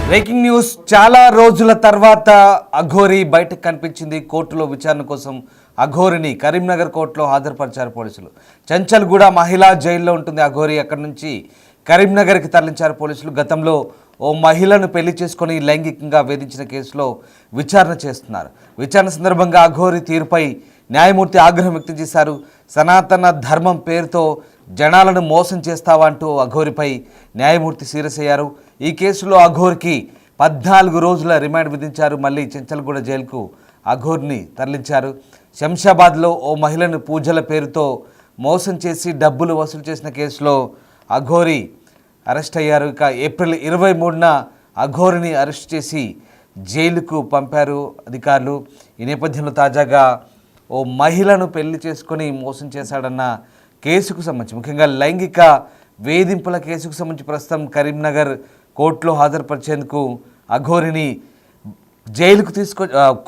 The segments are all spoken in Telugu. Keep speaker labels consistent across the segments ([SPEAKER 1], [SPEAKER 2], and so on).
[SPEAKER 1] Breaking news. చాలా రోజుల తర్వాత అఘోరి బయటకు కనిపించింది. కోర్టులో విచారణ కోసం అఘోరిని కరీంనగర్ కోర్టులో హాజరుపరిచారు పోలీసులు. చంచల్గూడ మహిళా జైల్లో ఉంటుంది అఘోరి. అక్కడి నుంచి కరీంనగర్కి తరలించారు పోలీసులు. గతంలో ఓ మహిళను పెళ్లి చేసుకొని లైంగికంగా వేధించిన కేసులో విచారణ చేస్తున్నారు. విచారణ సందర్భంగా అఘోరి తీరుపై న్యాయమూర్తి ఆగ్రహం వ్యక్తం చేశారు. సనాతన ధర్మం పేరుతో జనాలను మోసం చేస్తావా అంటూ అఘోరిపై న్యాయమూర్తి సీరియస్ అయ్యారు. ఈ కేసులో అఘోరికి 14 రోజుల రిమాండ్ విధించారు. మళ్ళీ చెంచల్గూడ జైలుకు అఘోర్ని తరలించారు. శంషాబాద్లో ఓ మహిళను పూజల పేరుతో మోసం చేసి డబ్బులు వసూలు చేసిన కేసులో అఘోరి అరెస్ట్ అయ్యారు. ఇక ఏప్రిల్ 23న అఘోరిని అరెస్ట్ చేసి జైలుకు పంపారు అధికారులు. ఈ నేపథ్యంలో తాజాగా ఓ మహిళను పెళ్లి చేసుకొని మోసం చేశాడన్న కేసుకు సంబంధించి, ముఖ్యంగా లైంగిక వేధింపుల కేసుకు సంబంధించి ప్రస్తుతం కరీంనగర్ కోర్టులో హాజరుపరిచేందుకు అఘోరిని జైలుకు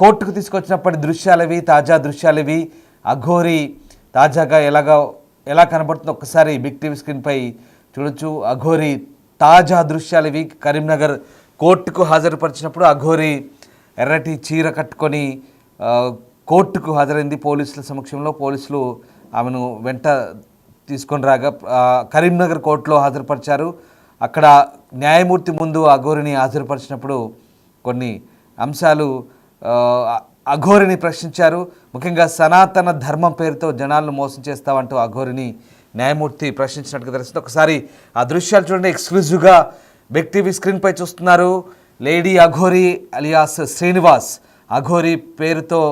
[SPEAKER 1] కోర్టుకు తీసుకొచ్చినప్పటి దృశ్యాలవి, తాజా దృశ్యాలవి. అఘోరి తాజాగా ఎలా కనబడుతుందో ఒక్కసారి బిగ్ టీవీ స్క్రీన్పై చూడొచ్చు. అఘోరి తాజా దృశ్యాలవి. కరీంనగర్ కోర్టుకు హాజరుపరిచినప్పుడు అఘోరి ఎర్రటి చీర కట్టుకొని కోర్టుకు హాజరైంది. పోలీసుల సమక్షంలో పోలీసులు ఆమెను వెంట తీసుకొని రాగా కరీంనగర్ కోర్టులో హాజరుపరిచారు. అక్కడ న్యాయమూర్తి ముందు అఘోరిని హాజరుపరిచినప్పుడు కొన్ని అంశాలు అఘోరిని ప్రశ్నించారు. ముఖ్యంగా సనాతన ధర్మం పేరుతో జనాలను మోసం చేస్తావంటూ అఘోరిని న్యాయమూర్తి ప్రశ్నించినట్టుగా తెలుస్తుంది. ఒకసారి ఆ దృశ్యాలు చూడండి. ఎక్స్క్లూజివ్గా బిగ్ టీవీ స్క్రీన్పై చూస్తున్నారు. Lady Aghori alias Srinivas. అఘోరి పేరుతో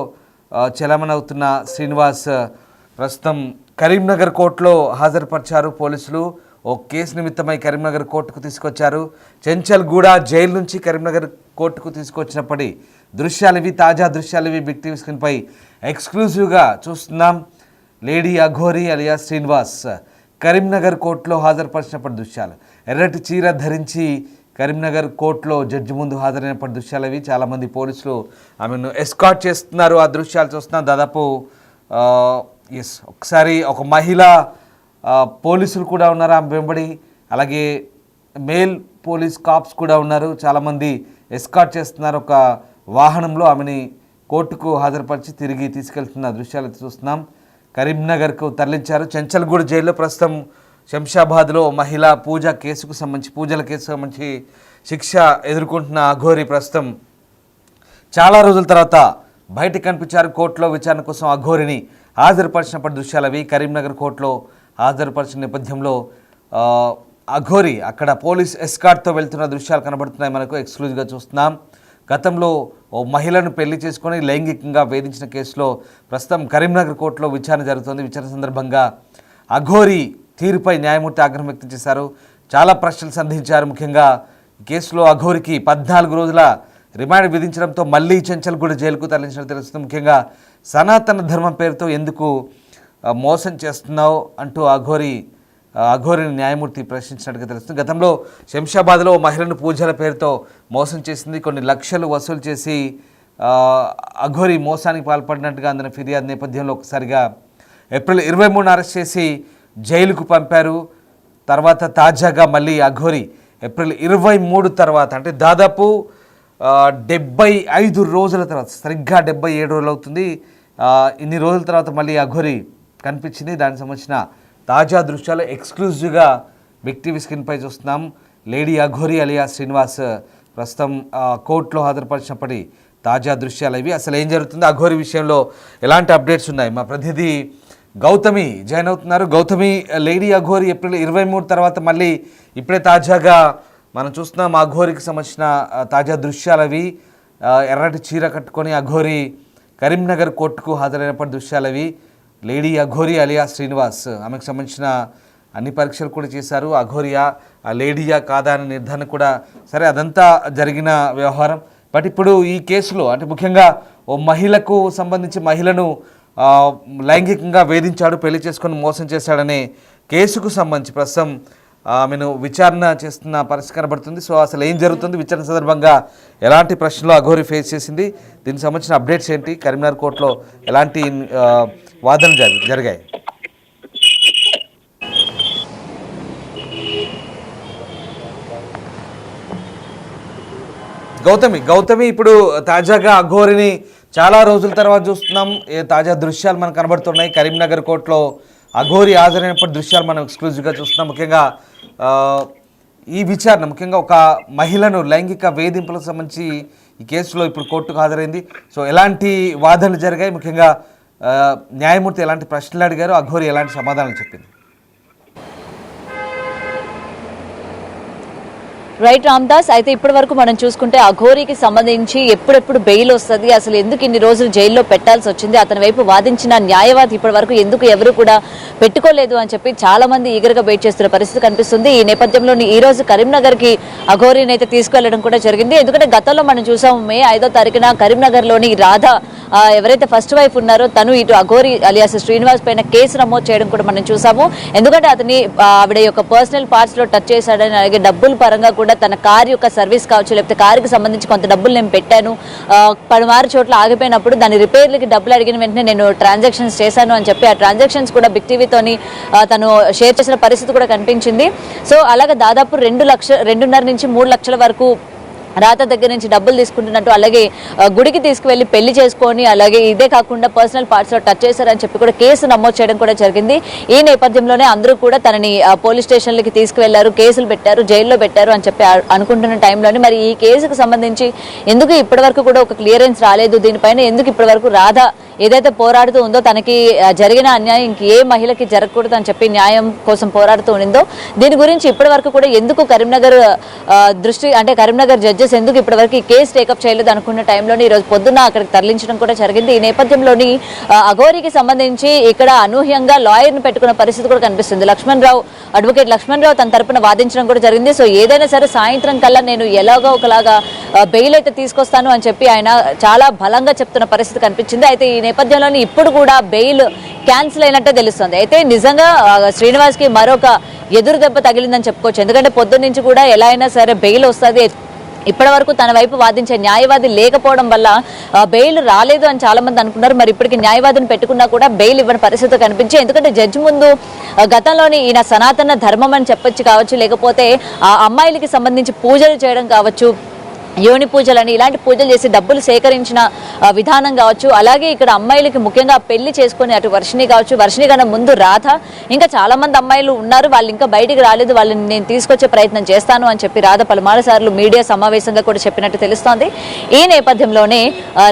[SPEAKER 1] చలమనవుతున్న శ్రీనివాస్ ప్రస్తుతం కరీంనగర్ కోర్టులో హాజరుపరిచారు పోలీసులు. ఓ కేసు నిమిత్తమై కరీంనగర్ కోర్టుకు తీసుకొచ్చారు. చెంచల్గూడ జైలు నుంచి కరీంనగర్ కోర్టుకు తీసుకొచ్చినప్పటి దృశ్యాలవి, తాజా దృశ్యాలవి బిగ్ టీవీ స్క్రీన్పై ఎక్స్క్లూజివ్గా చూస్తున్నాం. లేడీ అఘోరి అలియా శ్రీనివాస్ కరీంనగర్ కోర్టులో హాజరుపరిచినప్పటి దృశ్యాలు. ఎర్రటి చీర ధరించి కరీంనగర్ కోర్టులో జడ్జి ముందు హాజరైనప్పటి దృశ్యాలవి. చాలామంది పోలీసులు ఆమెను ఎస్కార్ట్ చేస్తున్నారు. ఆ దృశ్యాలు చూస్తున్నాం. దాదాపు ఒకసారి ఒక మహిళ పోలీసులు కూడా ఉన్నారు ఆమె వెంబడి. అలాగే మేల్ పోలీస్ కాప్స్ కూడా ఉన్నారు. చాలామంది ఎస్కార్ట్ చేస్తున్నారు. ఒక వాహనంలో ఆమెని కోర్టుకు హాజరుపరిచి తిరిగి తీసుకెళ్తున్న దృశ్యాలు చూస్తున్నాం. కరీంనగర్కు తరలించారు. చెంచల్గూడ జైల్లో ప్రస్తుతం శంషాబాద్లో మహిళా పూజల కేసుకు సంబంధించి శిక్ష ఎదుర్కొంటున్న అఘోరి ప్రస్తుతం చాలా రోజుల తర్వాత బయటకు కనిపించారు. కోర్టులో విచారణ కోసం అఘోరిని హాజరుపరిచినప్పటి దృశ్యాలవి. కరీంనగర్ కోర్టులో హాజరుపరిచిన నేపథ్యంలో అఘోరి అక్కడ పోలీస్ ఎస్కార్ట్తో వెళ్తున్న దృశ్యాలు కనబడుతున్నాయి. మనకు ఎక్స్క్లూజివ్గా చూస్తున్నాం. గతంలో ఓ మహిళను పెళ్లి చేసుకొని లైంగికంగా వేధించిన కేసులో ప్రస్తుతం కరీంనగర్ కోర్టులో విచారణ జరుగుతోంది. విచారణ సందర్భంగా అఘోరి తీరుపై న్యాయమూర్తి ఆగ్రహం వ్యక్తం చేశారు. చాలా ప్రశ్నలు సంధించారు. ముఖ్యంగా కేసులో అఘోరికి 14 రోజుల రిమాండ్ విధించడంతో మళ్ళీ చెంచల్గూడ జైలుకు తరలించినట్టు తెలుస్తుంది. ముఖ్యంగా సనాతన ధర్మం పేరుతో ఎందుకు మోసం చేస్తున్నావు అంటూ అఘోరిని న్యాయమూర్తి ప్రశ్నించినట్టుగా తెలుస్తుంది. గతంలో శంషాబాద్లో మహిళను పూజల పేరుతో మోసం చేసింది. కొన్ని లక్షలు వసూలు చేసి అఘోరి మోసానికి పాల్పడినట్టుగా అందిన ఫిర్యాదు నేపథ్యంలో ఒకసారిగా ఏప్రిల్ 23న అరెస్ట్ చేసి జైలుకు పంపారు. తర్వాత తాజాగా మళ్ళీ అఘోరి ఏప్రిల్ 23 తర్వాత, అంటే దాదాపు 75 రోజుల తర్వాత, సరిగ్గా 77 రోజులు అవుతుంది. ఇన్ని రోజుల తర్వాత మళ్ళీ అఘోరి కనిపించింది. దానికి సంబంధించిన తాజా దృశ్యాలు ఎక్స్క్లూజివ్గా బిగ్ టీవీ స్క్రీన్పై చూస్తున్నాం. లేడీ అఘోరి అలియా శ్రీనివాస్ ప్రస్తుతం కోర్టులో హాజరుపరిచినప్పటి తాజా దృశ్యాలు ఇవి. అసలు ఏం జరుగుతుంది అఘోరి విషయంలో, ఎలాంటి అప్డేట్స్ ఉన్నాయి, మా ప్రతినిధి గౌతమి జాయిన్ అవుతున్నారు. గౌతమి, లేడీ అఘోరి ఏప్రిల్ 23 తర్వాత మళ్ళీ ఇప్పుడే తాజాగా మనం చూస్తున్నాం అఘోరికి సంబంధించిన తాజా దృశ్యాలవి. ఎర్రటి చీర కట్టుకొని అఘోరి కరీంనగర్ కోర్టుకు హాజరైనప్పటి దృశ్యాలవి. లేడీ అఘోరి అలియా శ్రీనివాస్, ఆమెకు సంబంధించిన అన్ని పరీక్షలు కూడా చేశారు. అఘోరియా లేడీయా కాదా అనే నిర్ధారణ కూడా, సరే అదంతా జరిగిన వ్యవహారం. బట్ ఇప్పుడు ఈ కేసులో, అంటే ముఖ్యంగా ఓ మహిళకు సంబంధించి మహిళను లైంగికంగా వేధించాడు, పెళ్లి చేసుకొని మోసం చేశాడనే కేసుకు సంబంధించి ప్రస్తుతం ఆమెను విచారణ చేస్తున్న పరిస్థితి కనబడుతుంది. సో అసలు ఏం జరుగుతుంది, విచారణ సందర్భంగా ఎలాంటి ప్రశ్నలు అఘోరి ఫేస్ చేసింది, దీనికి సంబంధించిన అప్డేట్స్ ఏంటి, కరీంనగర్ కోర్టులో ఎలాంటి వాదనలు జరిగాయి? గౌతమి ఇప్పుడు తాజాగా అఘోరిని చాలా రోజుల తర్వాత చూస్తున్నాం. తాజా దృశ్యాలు మనకు కనబడుతున్నాయి. కరీంనగర్ కోర్టులో అఘోరి హాజరైనప్పటి దృశ్యాలు మనం ఎక్స్క్లూజివ్గా చూస్తున్నాం. ముఖ్యంగా ఈ విచారణ ముఖ్యంగా ఒక మహిళను లైంగిక వేధింపులకు సంబంధించి ఈ కేసులో ఇప్పుడు కోర్టుకు హాజరైంది. సో ఎలాంటి వాదనలు జరిగాయి, ముఖ్యంగా న్యాయమూర్తి ఎలాంటి ప్రశ్నలు అడిగారు, అఘోరి ఎలాంటి సమాధానాలు చెప్పింది?
[SPEAKER 2] రైట్ రామ్దాస్, అయితే ఇప్పటి వరకు మనం చూసుకుంటే అఘోరికి సంబంధించి ఎప్పుడెప్పుడు బెయిల్ వస్తుంది, అసలు ఎందుకు ఇన్ని రోజులు జైల్లో పెట్టాల్సి వచ్చింది, అతని వైపు వాదించిన న్యాయవాది ఇప్పటి వరకు ఎందుకు ఎవరు కూడా పెట్టుకోలేదు అని చెప్పి చాలా మంది ఈగర్గా వెయిట్ చేస్తున్న పరిస్థితి కనిపిస్తుంది. ఈ నేపథ్యంలో ఈ రోజు కరీంనగర్ కి అఘోరిని అయితే తీసుకెళ్లడం కూడా జరిగింది. ఎందుకంటే గతంలో మనం చూసాము మే 5వ తారీఖున కరీంనగర్ లోని రాధ ఎవరైతే ఫస్ట్ వైఫ్ ఉన్నారో తను ఇటు అఘోరి అలియాస్ శ్రీనివాస్ పైన కేసు నమోదు చేయడం కూడా మనం చూసాము. ఎందుకంటే అతని ఆవిడ యొక్క పర్సనల్ పార్ట్స్ లో టచ్ చేశాడని, అలాగే డబ్బుల పరంగా కూడా తన కార్ యొక్క సర్వీస్ కావచ్చు, లేకపోతే కారుకి సంబంధించి కొంత డబ్బులు నేను పెట్టాను, పలుమారు చోట్ల ఆగిపోయినప్పుడు దాని రిపేర్లకి డబ్బులు అడిగిన వెంటనే నేను ట్రాన్సాక్షన్స్ చేశాను అని చెప్పి ఆ ట్రాన్సాక్షన్స్ కూడా బిగ్ టీవీతోని తను షేర్ చేసిన పరిస్థితి కూడా కనిపించింది. సో అలాగే దాదాపు 2.5 నుంచి 3 లక్షల వరకు రాత దగ్గర నుంచి డబ్బులు తీసుకుంటున్నట్టు, అలాగే గుడికి తీసుకువెళ్లి పెళ్లి చేసుకొని, అలాగే ఇదే కాకుండా పర్సనల్ పార్ట్స్ లో టచ్ చేశారని చెప్పి కూడా కేసు నమోదు చేయడం కూడా జరిగింది. ఈ నేపథ్యంలోనే అందరూ కూడా తనని పోలీస్ స్టేషన్లకి తీసుకువెళ్లారు, కేసులు పెట్టారు, జైల్లో పెట్టారు అని చెప్పి అనుకుంటున్న టైంలోనే మరి ఈ కేసుకు సంబంధించి ఎందుకు ఇప్పటి వరకు కూడా ఒక క్లియరెన్స్ రాలేదు, దీనిపైన ఎందుకు ఇప్పటి వరకు రాధ ఏదైతే పోరాడుతూ ఉందో తనకి జరిగిన అన్యాయం ఇంకే మహిళకి జరగకూడదు అని చెప్పి న్యాయం కోసం పోరాడుతూ ఉండిందో, దీని గురించి ఇప్పటి వరకు కూడా ఎందుకు కరీంనగర్ కరీంనగర్ జడ్జెస్ ఎందుకు ఇప్పటి వరకు ఈ కేసు టేకప్ చేయలేదు అనుకున్న టైంలోని ఈ రోజు పొద్దున్న అక్కడికి తరలించడం కూడా జరిగింది. ఈ నేపథ్యంలోని అఘోరికి సంబంధించి ఇక్కడ అనూహ్యంగా లాయర్ ను పెట్టుకున్న పరిస్థితి కూడా కనిపిస్తుంది. అడ్వకేట్ లక్ష్మణ్ రావు తన తరపున వాదించడం కూడా జరిగింది. సో ఏదైనా సరే సాయంత్రం కల్లా నేను ఎలాగో ఒకలాగా బెయిల్ అయితే తీసుకొస్తాను అని చెప్పి ఆయన చాలా బలంగా చెప్తున్న పరిస్థితి కనిపించింది. అయితే ఈ నేపథ్యంలోని ఇప్పుడు కూడా బెయిల్ క్యాన్సిల్ అయినట్టే తెలుస్తుంది. అయితే నిజంగా శ్రీనివాస్ కి మరొక ఎదురు దెబ్బ తగిలిందని చెప్పుకోవచ్చు. ఎందుకంటే పొద్దున్న నుంచి కూడా ఎలా అయినా సరే బెయిల్ వస్తుంది, ఇప్పటి వరకు తన వైపు వాదించే న్యాయవాది లేకపోవడం వల్ల బెయిల్ రాలేదు అని చాలా మంది అనుకున్నారు. మరి ఇప్పటికి న్యాయవాదిని పెట్టుకున్నా కూడా బెయిల్ ఇవ్వని పరిస్థితి కనిపించి, ఎందుకంటే జడ్జి ముందు గతంలోని ఈయన సనాతన ధర్మం అని చెప్పొచ్చు కావచ్చు, లేకపోతే ఆ అమ్మాయిలకి సంబంధించి పూజలు చేయడం కావచ్చు, యోని పూజలని ఇలాంటి పూజలు చేసి డబ్బులు సేకరించిన విధానం కావచ్చు, అలాగే ఇక్కడ అమ్మాయిలకి ముఖ్యంగా పెళ్లి చేసుకుని అటు వర్షిణి కావచ్చు, వర్షిణి కన్నా ముందు రాధ, ఇంకా చాలా మంది అమ్మాయిలు ఉన్నారు, వాళ్ళు ఇంకా బయటికి రాలేదు, వాళ్ళని నేను తీసుకొచ్చే ప్రయత్నం చేస్తాను అని చెప్పి రాధ పలుమారు సార్లు మీడియా సమావేశంగా కూడా చెప్పినట్టు తెలుస్తోంది. ఈ నేపథ్యంలోనే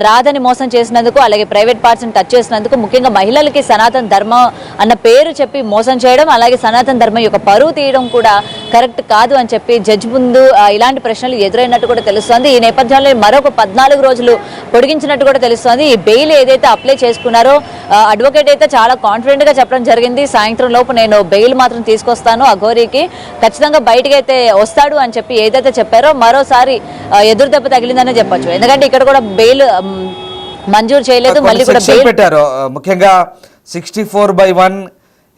[SPEAKER 2] రాధని మోసం చేసినందుకు, అలాగే ప్రైవేట్ పార్ట్స్ని టచ్ చేసినందుకు, ముఖ్యంగా మహిళలకి సనాతన ధర్మం అన్న పేరు చెప్పి మోసం చేయడం, అలాగే సనాతన ధర్మం యొక్క పరువు తీయడం కూడా కరెక్ట్ కాదు అని చెప్పి జడ్జి ముందు ఇలాంటి ప్రశ్నలు ఎదురైనట్టు కూడా తెలుస్తుంది. ఈ నేపథ్యంలో మరొక 14 రోజులు పొడిగించినట్టు కూడా తెలుస్తోంది. ఈ బెయిల్ ఏదైతే అప్లై చేసుకున్నారో అడ్వకేట్ అయితే చాలా కాన్ఫిడెంట్ గా చెప్పడం జరిగింది, సాయంత్రం లోపు నేను బెయిల్ మాత్రం తీసుకొస్తాను, అఘోరికి ఖచ్చితంగా బయటకు అయితే వస్తాడు అని చెప్పి ఏదైతే చెప్పారో మరోసారి ఎదురు దెబ్బ తగిలిందనే చెప్పొచ్చు. ఎందుకంటే ఇక్కడ కూడా బెయిల్ మంజూరు చేయలేదు, మళ్ళీ కూడా బెయిల్
[SPEAKER 1] పెట్టారు. ముఖ్యంగా 64/1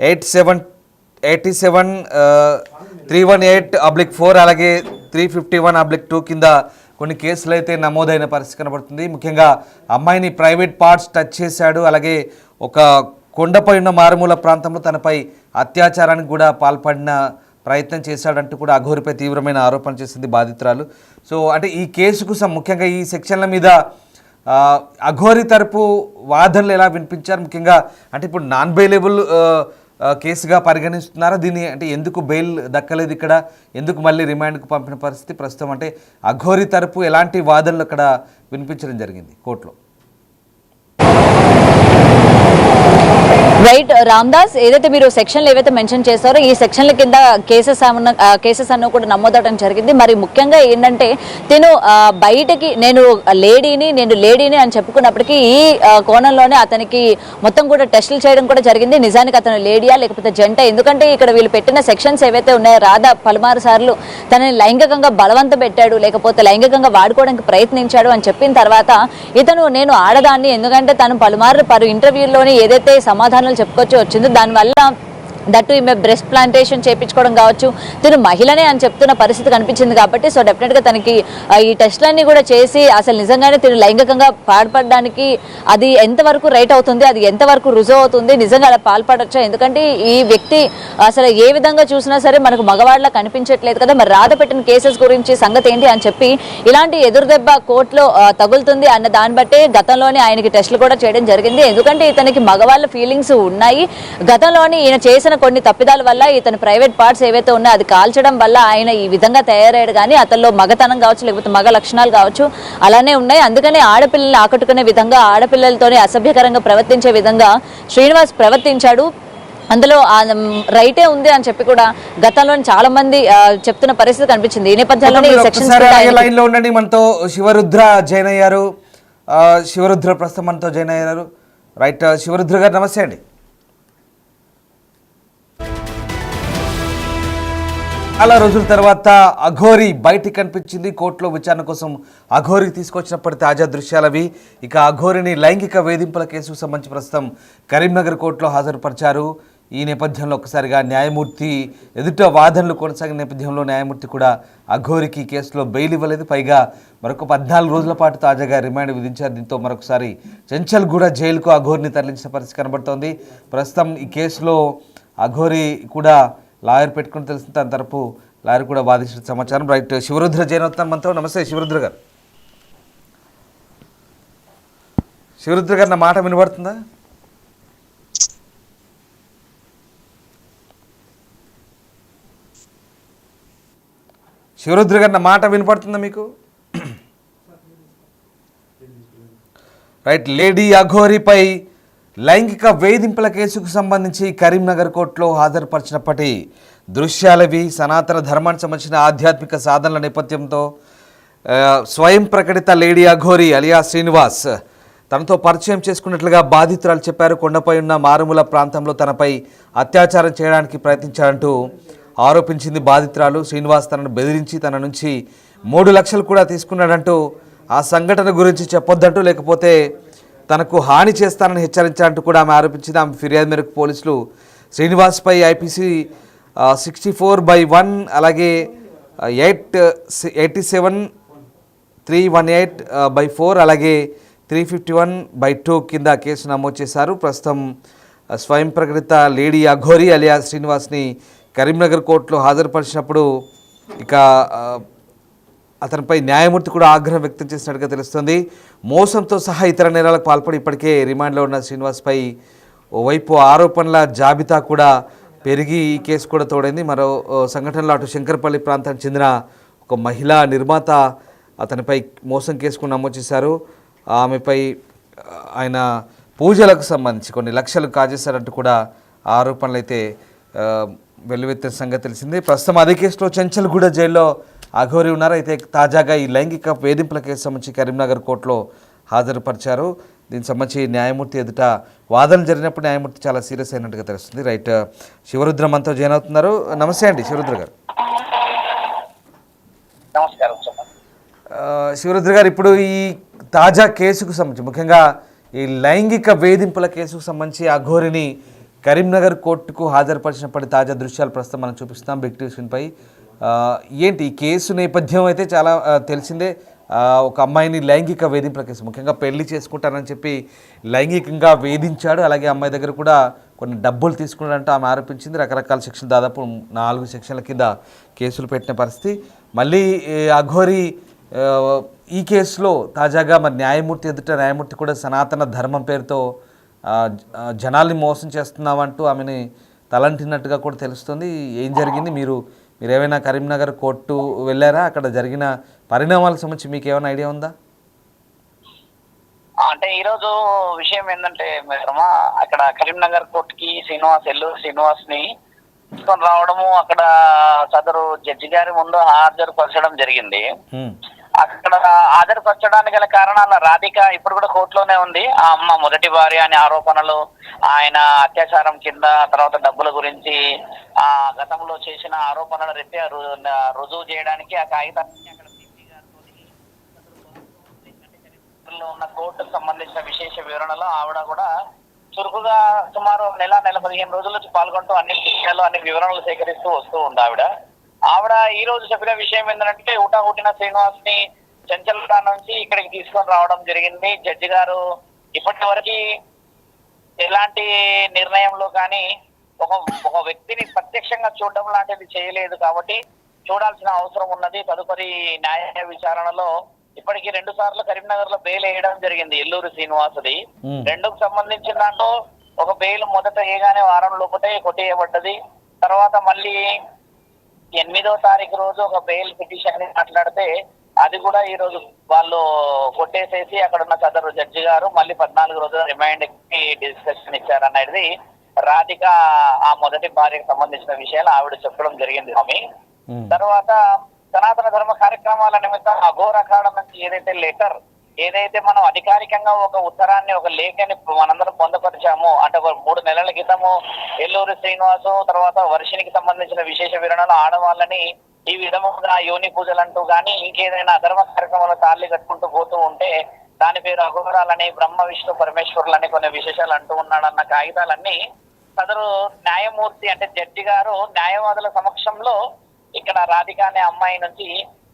[SPEAKER 1] 87 318/4 అలాగే 351/2 కింద కొన్ని కేసులు అయితే నమోదైన పరిస్థితి కనబడుతుంది. ముఖ్యంగా అమ్మాయిని ప్రైవేట్ పార్ట్స్ టచ్ చేశాడు, అలాగే ఒక కొండపై ఉన్న మారుమూల ప్రాంతంలో తనపై అత్యాచారానికి కూడా పాల్పడిన ప్రయత్నం చేశాడంటూ కూడా అఘోరిపై తీవ్రమైన ఆరోపణ చేసింది బాధితురాలు. సో అంటే ఈ కేసుకు ముఖ్యంగా ఈ సెక్షన్ల మీద అఘోరి తరపు వాదనలు ఎలా వినిపించారు, ముఖ్యంగా అంటే ఇప్పుడు నాన్ బెయిలబుల్ కేసుగా పరిగణిస్తున్నారా దీన్ని, అంటే ఎందుకు బెయిల్ దక్కలేదు, ఇక్కడ ఎందుకు మళ్ళీ రిమాండ్కు పంపిన పరిస్థితి ప్రస్తుతం, అంటే అఘోరి తరపు ఎలాంటి వాదనలు అక్కడ వినిపించడం జరిగింది కోర్టులో?
[SPEAKER 2] రైట్ రామ్దాస్, ఏదైతే మీరు సెక్షన్లు ఏవైతే మెన్షన్ చేస్తారో ఈ సెక్షన్ల కింద కేసెస్ అన్న కూడా నమోదవడం జరిగింది. మరి ముఖ్యంగా ఏంటంటే నేను బయటకి నేను లేడీని అని చెప్పుకున్నప్పటికీ ఈ కోణంలోనే అతనికి మొత్తం కూడా టెస్టులు చేయడం కూడా జరిగింది. నిజానికి అతను లేడీయా లేకపోతే జంట, ఎందుకంటే ఇక్కడ వీళ్ళు పెట్టిన సెక్షన్స్ ఏవైతే ఉన్నాయో రాధ పలుమారు సార్లు తనని లైంగికంగా బలవంత పెట్టాడు, లేకపోతే లైంగికంగా వాడుకోవడానికి ప్రయత్నించాడు అని చెప్పిన తర్వాత ఇతను నేను ఆడదాన్ని, ఎందుకంటే తను పలు ఇంటర్వ్యూల్లోని ఏదైతే సమాధానాలు చెప్పుకొచ్చి వచ్చిందో దానివల్ల దట్టు ఈమె బ్రెస్ట్ ప్లాంటేషన్ చేయించుకోవడం కావచ్చు, తిను మహిళనే అని చెప్తున్న పరిస్థితి కనిపించింది కాబట్టి సో డెఫినెట్గా తనకి ఈ టెస్ట్లన్నీ కూడా చేసి అసలు నిజంగానే తిను లైంగికంగా పాల్పడడానికి అది ఎంతవరకు రైట్ అవుతుంది, అది ఎంతవరకు రుజువు అవుతుంది, నిజంగా అలా పాల్పడచ్చా? ఎందుకంటే ఈ వ్యక్తి అసలు ఏ విధంగా చూసినా సరే మనకు మగవాళ్ళ కనిపించట్లేదు కదా, మరి రాధ పెట్టిన కేసెస్ గురించి సంగతి ఏంటి అని చెప్పి ఇలాంటి ఎదురుదెబ్బ కోర్టులో తగులుతుంది అన్న దాన్ని బట్టే గతంలోనే ఆయనకి టెస్టులు కూడా చేయడం జరిగింది. ఎందుకంటే ఇతనికి మగవాళ్ళ ఫీలింగ్స్ ఉన్నాయి, గతంలోని ఈయన చేసిన కొన్ని తప్పిదాల వల్ల ఇతని ప్రైవేట్ పార్ట్స్ ఏవైతే ఉన్నాయో అది కాల్చడం వల్ల ఆయన ఈ విధంగా తయారయ్యాడు. కానీ అతనిలో మగతనం కావచ్చు, లేకపోతే మగ లక్షణాలు కావచ్చు అలానే ఉన్నాయి. అందుకనే ఆడపిల్లల్ని ఆకట్టుకునే విధంగా, ఆడపిల్లలతోనే అసభ్యకరంగా ప్రవర్తించే విధంగా శ్రీనివాస్ ప్రవర్తించాడు. అందులో రైటే ఉంది అని చెప్పి కూడా గతంలో చాలా మంది చెప్తున్న పరిస్థితి కనిపించింది. ఈ నేపథ్యంలోనే ఈ సెక్షన్స్
[SPEAKER 1] లైన్ లో ఉండండి. మనతో శివరుద్ర జాయిన్ అయ్యారు. శివరుద్ర ప్రస్తుతం మనతో జాయిన్ అయ్యారు. రైట్, శివరుద్ర గారు నమస్తే అండి. చాలా రోజుల తర్వాత అఘోరి బయటికి కనిపించింది. కోర్టులో విచారణ కోసం అఘోరికి తీసుకొచ్చినప్పటి తాజా దృశ్యాలవి. ఇక అఘోరిని లైంగిక వేధింపుల కేసుకు సంబంధించి ప్రస్తుతం కరీంనగర్ కోర్టులో హాజరుపరిచారు. ఈ నేపథ్యంలో ఒకసారిగా న్యాయమూర్తి ఎదుట వాదనలు కొనసాగిన నేపథ్యంలో న్యాయమూర్తి కూడా అఘోరికి కేసులో బెయిల్ ఇవ్వలేదు. పైగా మరొక 14 రోజుల పాటు తాజాగా రిమాండ్ విధించారు. దీంతో మరొకసారి చెంచల్గూడ జైలుకు అఘోరిని తరలించిన పరిస్థితి కనబడుతోంది. ప్రస్తుతం ఈ కేసులో అఘోరి కూడా లాయర్ పెట్టుకుని తెలిసిన తన తరపు లాయర్ కూడా వాదించిన సమాచారం. రైట్, శివరుద్ర జైనోత్తం మనతో. నమస్తే శివరుద్ర గారు. శివరుద్ర గారు, నా మాట వినబడుతుందా? శివరుద్ర గారు, నా మాట వినపడుతుందా మీకు? రైట్, లేడీ అఘోరిపై లైంగిక వేధింపుల కేసుకు సంబంధించి కరీంనగర్ కోర్టులో హాజరుపరిచినప్పటి దృశ్యాలవి. సనాతన ధర్మానికి సంబంధించిన ఆధ్యాత్మిక సాధనల నేపథ్యంతో స్వయం ప్రకటిత లేడీ అఘోరి అలియా శ్రీనివాస్ తనతో పరిచయం చేసుకున్నట్లుగా బాధితురాలు చెప్పారు. కొండపై ఉన్న మారుమూల ప్రాంతంలో తనపై అత్యాచారం చేయడానికి ప్రయత్నించారంటూ ఆరోపించింది బాధితురాలు. శ్రీనివాస్ తనను బెదిరించి తన నుంచి 3 లక్షలు కూడా తీసుకున్నాడంటూ, ఆ సంఘటన గురించి చెప్పొద్దంటూ, లేకపోతే తనకు హాని చేస్తానని హెచ్చరించారంటూ కూడా ఆమె ఆరోపించింది. ఆమె ఫిర్యాదు మేరకు పోలీసులు శ్రీనివాస్పై ఐపీసీ 64/1 అలాగే 87/318/4 అలాగే 351/2 కింద కేసు నమోదు చేశారు. ప్రస్తుతం స్వయం ప్రకటిత లేడీ అఘోరి అలియా శ్రీనివాస్ని కరీంనగర్ కోర్టులో హాజరుపరిచినప్పుడు ఇక అతనిపై న్యాయమూర్తి కూడా ఆగ్రహం వ్యక్తం చేసినట్టుగా తెలుస్తుంది. మోసంతో సహా ఇతర నేరాలకు పాల్పడి ఇప్పటికే రిమాండ్లో ఉన్న శ్రీనివాస్పై ఓవైపు ఆరోపణల జాబితా కూడా పెరిగి ఈ కేసు కూడా తోడైంది. మరో సంఘటనలో అటు శంకరపల్లి ప్రాంతానికి చెందిన ఒక మహిళా నిర్మాత అతనిపై మోసం కేసుకు నమోదు చేశారు. ఆమెపై ఆయన పూజలకు సంబంధించి కొన్ని లక్షలు కాజేశారంటూ కూడా ఆరోపణలు అయితే వెల్లువెత్తిన సంగతి తెలిసింది. ప్రస్తుతం అదే కేసులో చెంచల్గూడ జైల్లో అఘోరి ఉన్నారు. అయితే తాజాగా ఈ లైంగిక వేధింపుల కేసు సంబంధించి కరీంనగర్ కోర్టులో హాజరుపరిచారు. దీనికి సంబంధించి న్యాయమూర్తి ఎదుట వాదనలు జరిగినప్పుడు న్యాయమూర్తి చాలా సీరియస్ అయినట్టుగా తెలుస్తుంది. రైట్, శివరుద్ర మనతో జాయిన్ అవుతున్నారు. నమస్తే అండి శివరుద్ర గారు.
[SPEAKER 3] నమస్కారం
[SPEAKER 1] శివరుద్ర గారు, ఇప్పుడు ఈ తాజా కేసుకు సంబంధించి ముఖ్యంగా ఈ లైంగిక వేధింపుల కేసుకు సంబంధించి అఘోరిని కరీంనగర్ కోర్టుకు హాజరుపరిచినప్పటి తాజా దృశ్యాలు ప్రస్తుతం మనం చూపిస్తాం బిగ్ టీవీ స్క్రీన్పై. ఏంటి ఈ కేసు నేపథ్యం అయితే చాలా తెలిసిందే. ఒక అమ్మాయిని లైంగిక వేధింపుల కేసు, ముఖ్యంగా పెళ్లి చేసుకుంటానని చెప్పి లైంగికంగా వేధించాడు. అలాగే అమ్మాయి దగ్గర కూడా కొన్ని డబ్బులు తీసుకున్నాడంటే ఆమె ఆరోపించింది. రకరకాల సెక్షన్లు, దాదాపు 4 సెక్షన్ల కింద కేసులు పెట్టిన పరిస్థితి. మళ్ళీ అఘోరి ఈ కేసులో తాజాగా మరి న్యాయమూర్తి ఎదుట న్యాయమూర్తి కూడా సనాతన ధర్మం పేరుతో జనాల్ని మోసం చేస్తున్నామంటూ ఆమెని తలంటినట్టుగా కూడా తెలుస్తుంది. ఏం జరిగింది? మీరు ఏమైనా కరీంనగర్ కోర్టు వెళ్ళారా? అక్కడ జరిగిన పరిణామాలకు సంబంధించి మీకు ఏమైనా ఐడియా ఉందా?
[SPEAKER 3] అంటే ఈరోజు విషయం ఏంటంటే మిత్రమా, అక్కడ కరీంనగర్ కోర్టుకి శ్రీనివాస్ ని తీసుకొని రావడము, అక్కడ సదరు జడ్జి గారి ముందు హాజరుపరచడం జరిగింది. అక్కడ హాజరుపరచడానికి గల కారణాల రాధిక ఇప్పుడు కూడా కోర్టులోనే ఉంది. ఆ అమ్మ మొదటి భార్య అనే ఆరోపణలు, ఆయన అత్యాచారం కింద, తర్వాత డబ్బుల గురించి ఆ గతంలో చేసిన ఆరోపణల రీత్యా రుజువు చేయడానికి ఆ కాగితాన్ని అక్కడ సిపి గారితో ఉన్న కోర్టుకు సంబంధించిన విశేష వివరణలో ఆవిడ కూడా చురుకుగా సుమారు నెల 15 రోజుల నుంచి పాల్గొంటూ అన్ని విషయాలు అన్ని వివరణలు సేకరిస్తూ వస్తూ ఉంది ఆవిడ ఈ రోజు చెప్పిన విషయం ఏంటంటే ఊటాహుటిన శ్రీనివాస్ ని చెంచల్గూడ నుంచి ఇక్కడికి తీసుకొని రావడం జరిగింది. జడ్జి గారు ఇప్పటి వరకు ఎలాంటి నిర్ణయంలో కానీ ఒక వ్యక్తిని ప్రత్యక్షంగా చూడడం లాంటిది చేయలేదు కాబట్టి చూడాల్సిన అవసరం ఉన్నది. తదుపరి న్యాయ విచారణలో ఇప్పటికీ 2 సార్లు కరీంనగర్ లో బెయిల్ వేయడం జరిగింది ఎల్లూరు శ్రీనివాసుది. 2కు సంబంధించిన దాంట్లో ఒక బెయిల్ మొదట వేయగానే వారం లోపటే కొట్టేయబడ్డది. తర్వాత మళ్ళీ 8వ తారీఖు రోజు ఒక బెయిల్ పిటిషన్ మాట్లాడితే అది కూడా ఈ రోజు వాళ్ళు కొట్టేసేసి అక్కడ ఉన్న సదరు జడ్జి గారు మళ్ళీ 14 రోజుల రిమైండ్ కి డిస్కషన్ ఇచ్చారనేది రాధిక ఆ మొదటి భార్యకు సంబంధించిన విషయాలు ఆవిడ చెప్పడం జరిగింది స్వామి. తర్వాత సనాతన ధర్మ కార్యక్రమాల నిమిత్తం అఘోర అఖాడ నుంచి ఏదైతే మనం అధికారికంగా ఒక ఉత్తరాన్ని ఒక లేఖని మనందరం పొందపరిచాము అంటే 3 నెలల క్రితము ఎల్లూరు శ్రీనివాసు తర్వాత వర్షినికి సంబంధించిన విశేష వివరణలు ఆడవాళ్ళని ఈ విధముగా యోని పూజలు అంటూ గానీ ఇంకేదైనా అధర్మ కార్యక్రమాలు తాళి కట్టుకుంటూ పోతూ ఉంటే దాని పేరు అఘోరాలని బ్రహ్మ విష్ణు పరమేశ్వరులని కొన్ని విశేషాలు అంటూ ఉన్నాడన్న కాగితాలన్నీ సదరు న్యాయమూర్తి అంటే జడ్జి గారు న్యాయవాదుల సమక్షంలో ఇక్కడ రాధిక అనే అమ్మాయి నుంచి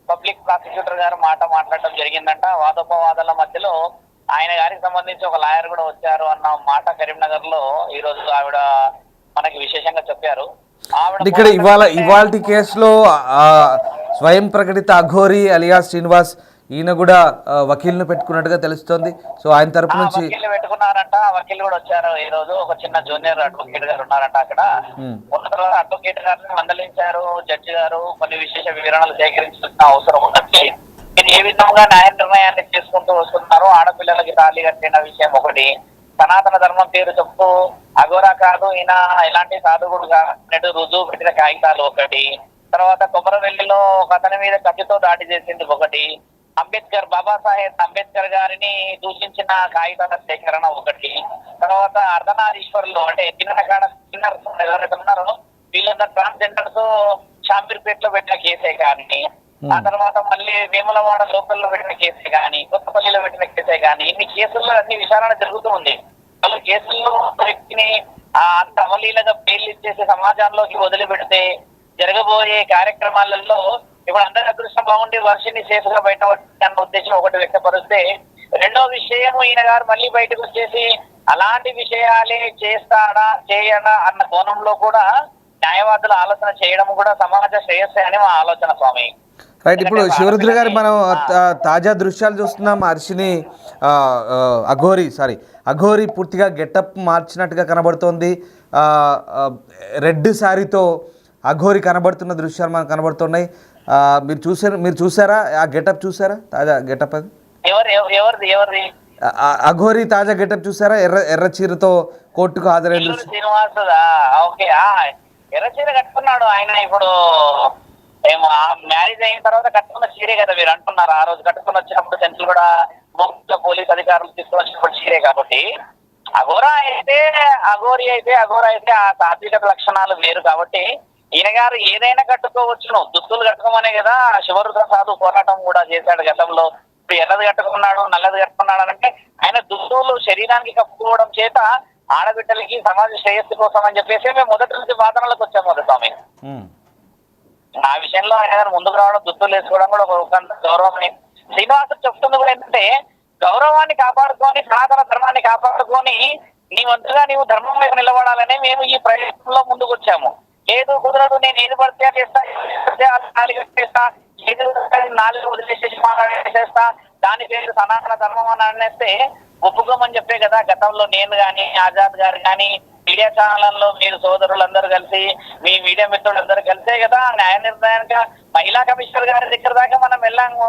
[SPEAKER 3] పబ్లిక్ ప్రాసిక్యూటర్ గారు మాట్లాడటం జరిగిందంట. వాదోపవాదాల మధ్యలో ఆయన గారికి సంబంధించి ఒక లాయర్ కూడా వచ్చారు అన్న మాట కరీంనగర్ లో ఈ రోజు ఆవిడ మనకి విశేషంగా చెప్పారు.
[SPEAKER 1] ఇక్కడ ఇవాల్టి కేసులో స్వయం ప్రకటిత అఘోరి అలియా శ్రీనివాస్ ఈయన కూడా వకీల్ను పెట్టుకున్నట్టుగా తెలుస్తోంది. సో ఆయన తరపు నుంచి
[SPEAKER 3] పెట్టుకున్నారంట. వకీల్ కూడా వచ్చారు ఈ రోజు. ఒక చిన్న జూనియర్ అడ్వకేట్ గారు ఉన్నారంట అక్కడ. ఉన్న తర్వాత అడ్వకేట్ గారిని మందలించారు జడ్జి గారు. కొన్ని విశేష వివరణలు సేకరించాల్సిన అవసరం ఉన్నది. మీరు ఏ విధంగా న్యాయ నిర్ణయాన్ని చేసుకుంటూ వస్తున్నారు. ఆడపిల్లలకి తాళి కట్టిన విషయం ఒకటి, సనాతన ధర్మం పేరు చెప్తూ అఘోరా కాదు ఈయన ఎలాంటి సాధువుడు కాదు రుజువు పెట్టిన కాగితాలు ఒకటి, తర్వాత కొమరవెల్లిలో ఒక అతని మీద కత్తితో దాడి చేసింది ఒకటి, బాబాసాహెబ్ అంబేద్కర్ గారిని దూషించిన కాగితాల సేకరణ ఒకటి, తర్వాత అర్ధనారీశ్వరులు అంటే కిన్నర్ ఎవరైతే ఉన్నారో వీళ్ళందరూ ట్రాన్స్జెండర్స్ షాంపీర్పేట్ లో పెట్టిన కేసే కానీ, ఆ తర్వాత మళ్ళీ వేములవాడ లోకల్లో పెట్టిన కేసే కానీ, కొత్తపల్లిలో పెట్టిన కేసే కానీ, ఇన్ని కేసుల్లో అన్ని విచారణ జరుగుతూ ఉంది. వాళ్ళు కేసుల్లో వ్యక్తిని అంత అవలీలగా బెయిల్ ఇచ్చేసి సమాజంలోకి వదిలిపెడితే జరగబోయే కార్యక్రమాలలో ఇప్పుడు అందరి అదృష్టం బాగుండి వర్షిని సేఫ్ గా బయట అన్న ఉద్దేశం ఒకటి వ్యక్తపరిస్తే, రెండో విషయం ఈయన గారు మళ్ళీ బయటకు వచ్చేసి అలాంటి విషయాలే చేస్తాడా చేయడా అన్న కోణంలో కూడా న్యాయవాదులు ఆలోచన చేయడం కూడా సమాజ శ్రేయస్సే అని మా ఆలోచన స్వామి.
[SPEAKER 1] రైట్. ఇప్పుడు శివరుద్ర గారు మనం తాజా దృశ్యాలు చూస్తున్నాం. హర్షిని అఘోరి పూర్తిగా గెటప్ మార్చినట్టుగా కనబడుతోంది. రెడ్ శారీతో అఘోరి కనబడుతున్న దృశ్యాలు మనకు కనబడుతున్నాయి. మీరు చూసారా ఆ గెటప్? చూసారా తాజా గెటప్? అది
[SPEAKER 3] ఎవరిది
[SPEAKER 1] అఘోరి తాజా గెటప్ చూసారా? ఎర్ర చీరతో కోర్టుకు హాజరైన
[SPEAKER 3] శ్రీనివాస్. ఓకే, ఎర్ర చీర కట్టుకున్నాడు ఆయన. ఇప్పుడు మ్యారేజ్ అయిన తర్వాత కట్టుకున్న చీరే కదా మీరు అంటున్నారు. ఆ రోజు కట్టుకుని వచ్చినప్పుడు సెంట్రల్ కూడా పోలీస్ అధికారులు తీసుకుని వచ్చినప్పుడు చీరే కాబట్టి అఘోరా అయితే ఆ సాత్విక లక్షణాలు వేరు కాబట్టి ఈయన గారు ఏదైనా కట్టుకోవచ్చును. దుస్తులు కట్టుకోమనే కదా శివరుద్ర సాధు పోరాటం కూడా చేశాడు గతంలో. ఇప్పుడు ఎర్రది కట్టుకున్నాడు నల్లది కట్టుకున్నాడు అంటే ఆయన దుస్తులు శరీరానికి కప్పుకోవడం చేత ఆడబిడ్డలకి సమాజ శ్రేయస్సు కోసం అని చెప్పేసి మేము మొదటి నుంచి వాదనలకు వచ్చాము కదా స్వామి. ఆ విషయంలో ఆయన గారు ముందుకు రావడం, దుస్తులు వేసుకోవడం కూడా ఒక గౌరవం. శ్రీనివాసు చెప్తుంది కూడా ఏంటంటే గౌరవాన్ని కాపాడుకొని సనాతన ధర్మాన్ని కాపాడుకొని నీ వంతుగా నీవు ధర్మం వైపు నిలబడాలని మేము ఈ ప్రయత్నంలో ముందుకు వచ్చాము. లేదు కుదరదు, నేను ఏది పడితే చేస్తా, ఏది నాలుగు వదిలేసేసి మాట్లాడేసేస్తా, దాని పేరు సనాతన ధర్మం అని అనేస్తే ఒప్పుకోమని చెప్పే కదా గతంలో నేను కానీ ఆజాద్ గారు కానీ మీడియా ఛానళ్లలో మీరు సోదరులందరూ కలిసి మీ మీడియా మిత్రులందరూ కలిసే కదా న్యాయ నిర్ణయానికి మహిళా కమిషనర్ గారి దగ్గర దాకా మనం వెళ్ళాము.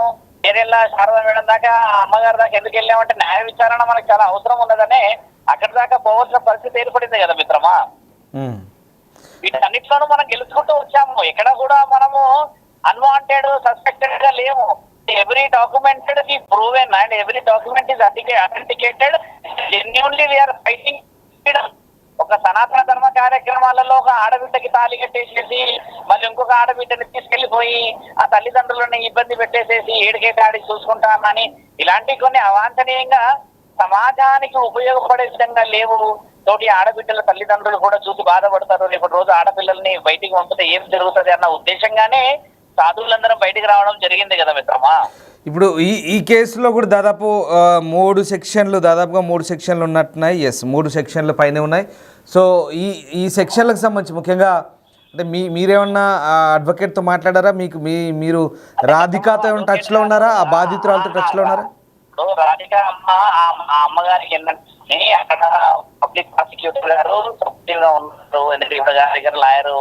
[SPEAKER 3] ఏరెల్లా శారదా మేడం దాకా అమ్మగారి దాకా ఎందుకు వెళ్ళామంటే న్యాయ విచారణ మనకు చాలా అవసరం ఉన్నదనే అక్కడి దాకా పోవాల్సిన పరిస్థితి ఏర్పడింది కదా మిత్రమా. వీటన్నిటిలోనూ మనం గెలుచుకుంటూ వచ్చాము. ఎక్కడ కూడా మనము అన్వాంటెడ్ సస్పెక్టెడ్ గా లేము. every documented is proven and every document is authenticated. Genuinely we are fighting freedom. ఒక సనాతన ధర్మ కార్యక్రమాలలో ఒక ఆడబిడ్డకి తాళి కట్టేసేసి మళ్ళీ ఇంకొక ఆడబిడ్డని తీసుకెళ్లిపోయి ఆ తల్లిదండ్రులను ఇబ్బంది పెట్టేసేసి ఏడికే కాడి చూసుకుంటామని ఇలాంటి కొన్ని అవాంఛనీయంగా సమాజానికి ఉపయోగపడే విధంగా లేవు. తోటి ఆడబిడ్డల తల్లిదండ్రులు కూడా చూసి బాధపడతారు, రేపటి రోజు ఆడపిల్లల్ని బయటికి పంపితే ఏం జరుగుతుంది అన్న ఉద్దేశంగానే సాధువులందరం బయటికి రావడం జరిగింది కదా మిత్రమా.
[SPEAKER 1] ఇప్పుడు ఈ కేసులో కూడా దాదాపు 3 సెక్షన్లు ఉన్నట్టున్నాయి. ఎస్, 3 సెక్షన్లు పైన ఉన్నాయి. సో ఈ సెక్షన్లకు సంబంధించి ముఖ్యంగా అంటే మీరేమన్నా అడ్వకేట్తో మాట్లాడారా? మీరు రాధికాతో ఏమైనా టచ్లో ఉన్నారా? ఆ బాధితురాలతో టచ్లో ఉన్నారా?
[SPEAKER 3] రాధిక అమ్మ ఆ అమ్మగారికి ఏంటంటే అక్కడ పబ్లిక్ ప్రాసిక్యూటర్ గారు సపోర్టివ్గా ఉన్నారు, ఎందుకంటే ఈవిడ గారి దగ్గర లాయరు,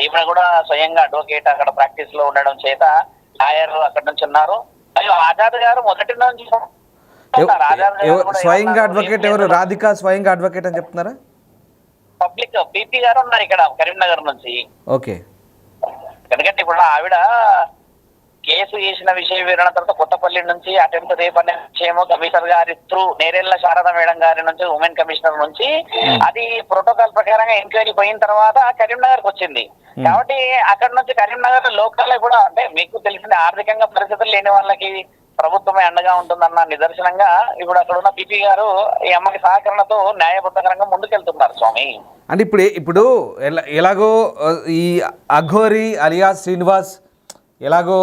[SPEAKER 3] ఈవిడ కూడా స్వయంగా అడ్వకేట్ అక్కడ ప్రాక్టీస్ లో ఉండడం చేత లాయర్ అక్కడ నుంచి ఉన్నారు. మరియు ఆజాద్ గారు మొదటి నుంచి
[SPEAKER 1] స్వయంగా అడ్వకేట్ ఎవరు? రాధిక స్వయంగా అడ్వకేట్ అని చెప్తున్నారా?
[SPEAKER 3] పబ్లిక్ పీపీ గారు ఉన్నారు ఇక్కడ కరీంనగర్ నుంచి.
[SPEAKER 1] ఓకే.
[SPEAKER 3] ఎందుకంటే ఇప్పుడు ఆవిడ కేసు చేసిన విషయ వివరణ తర్వాత కొత్తపల్లి నుంచి అటెంప్ట్ రేప్ అనే విషయము కమిషనర్ గారి త్రూ నేరెళ్ల శారద మేడం గారి నుంచి, ఉమెన్ కమిషనర్ నుంచి అది ప్రోటోకాల్ ప్రకారంగా ఎంక్వైరీ పోయిన తర్వాత కరీంనగర్ కి వచ్చింది. కాబట్టి అక్కడ నుంచి కరీంనగర్ లోకల్ కూడా అంటే మీకు తెలిసిన ఆర్థికంగా పరిస్థితులు లేని వాళ్ళకి ప్రభుత్వమే అండగా ఉంటుందన్న నిదర్శనంగా ఇప్పుడు అక్కడ ఉన్న పిపి గారు ఈ అమ్మకి సహకరణతో న్యాయబద్ధకరంగా ముందుకెళ్తున్నారు స్వామి.
[SPEAKER 1] అంటే ఇప్పుడు ఎలాగో ఈ అఘోరి అలియాస్ శ్రీనివాస్ ఎలాగో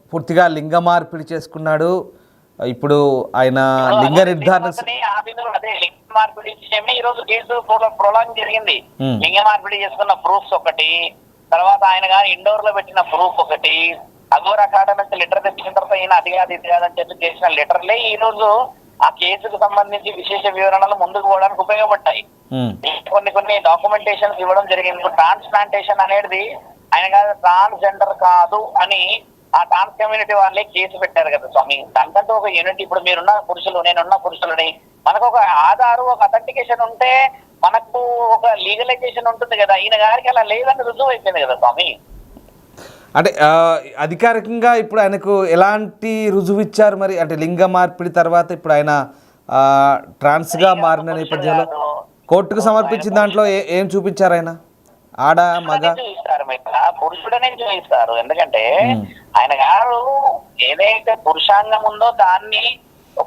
[SPEAKER 1] పూర్తిగా లింగ మార్పిడి చేసుకున్నాడు. ఇప్పుడు ఆయన లింగ నిర్ధారణ
[SPEAKER 3] అదే లింగ మార్పిడి విషయమే ఈ రోజు కేసు ప్రొలాంగ్ జరిగింది. లింగ మార్పిడి చేసుకున్న ప్రూఫ్స్ ఒకటి, తర్వాత ఆయన గారు ఇండోర్ లో పెట్టిన ప్రూఫ్ ఒకటి, అఘోర అకాడమీ నుంచి లెటర్ తెచ్చిన తర్వాత ఈయన అది కాదు ఇది కాదని చెప్పి చేసిన లెటర్లే ఈ రోజు ఆ కేసుకు సంబంధించి విశేష వివరణలు ముందుకు పోవడానికి ఉపయోగపడ్డాయి. కొన్ని డాక్యుమెంటేషన్స్ ఇవ్వడం జరిగింది. ట్రాన్స్ప్లాంటేషన్ అనేది ఆయన కాదు ట్రాన్స్జెండర్ కాదు అని ఆ ట్రాన్స్ కమ్యూనిటీ వాళ్ళే కేసు పెట్టారు కదా స్వామి. దానికంటే ఒక యూనిట్, ఇప్పుడు మీరున్న పురుషులు నేనున్న పురుషులని మనకు ఒక ఆధారు, ఒక అథెంటికేషన్ ఉంటే మనకు ఒక లీగలైజేషన్ ఉంటుంది కదా. ఈయన గారికి అలా లేదని రుజువు అయిపోయింది కదా స్వామి.
[SPEAKER 1] అంటే అధికారికంగా ఇప్పుడు ఆయనకు ఎలాంటి రుజువు ఇచ్చారు మరి? అంటే లింగ మార్పిడి తర్వాత ఇప్పుడు ఆయన ట్రాన్స్గా మారిన నేపథ్యంలో కోర్టుకు సమర్పించిన దాంట్లో ఏం చూపించారు? ఆయన ఆడ మగ
[SPEAKER 3] చూపిస్తారు, పురుషుడనే చూపిస్తారు. ఎందుకంటే ఆయన గారు ఏదైతే పురుషాంగం ఉందో దాన్ని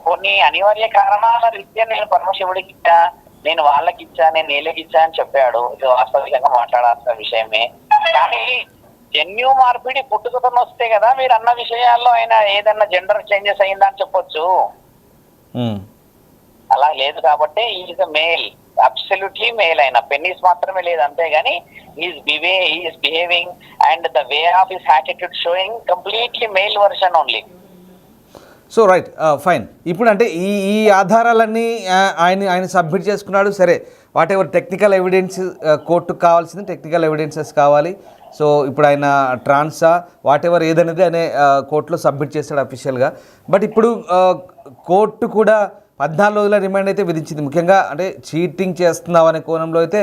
[SPEAKER 3] కొన్ని అనివార్య కారణాల రీత్యా నేను పరమశివుడికి ఇచ్చా, నేను వాళ్ళకి ఇచ్చా, నేను వీళ్ళకి ఇచ్చా అని చెప్పాడు. ఇది వాస్తవికంగా మాట్లాడాల్సిన విషయమే. కానీ జన్యు మార్పిడి పుట్టుకతో వస్తే కదా మీరు అన్న విషయాల్లో ఆయన ఏదన్నా జెండర్ చేంజెస్ అయిందా అని చెప్పొచ్చు. అలా లేదు కాబట్టి ఈజ్ మేల్, అబ్సల్యూట్లీ మేల్. అయినా పెన్నిస్ మాత్రమే లేదు, అంతేగాని is behaving and the way of his attitude showing completely male version only.
[SPEAKER 1] So right, fine. ఇప్పుడు అంటే ఈ ఆధారాలన్నీ ఆయన సబ్మిట్ చేసుకున్నాడు. సరే, వాట్ ఎవర్ టెక్నికల్ ఎవిడెన్స్ కోర్టుకు కావాల్సింది టెక్నికల్ ఎవిడెన్సెస్ కావాలి. సో ఇప్పుడు ఆయన ట్రాన్సా వాట్ ఎవర్ ఏదనేది ఆయన కోర్టులో సబ్మిట్ చేస్తాడు అఫీషియల్గా. బట్ ఇప్పుడు కోర్టు కూడా 14 రోజుల రిమాండ్ అయితే విధించింది. ముఖ్యంగా అంటే చీటింగ్ చేస్తున్నావు అనే కోణంలో అయితే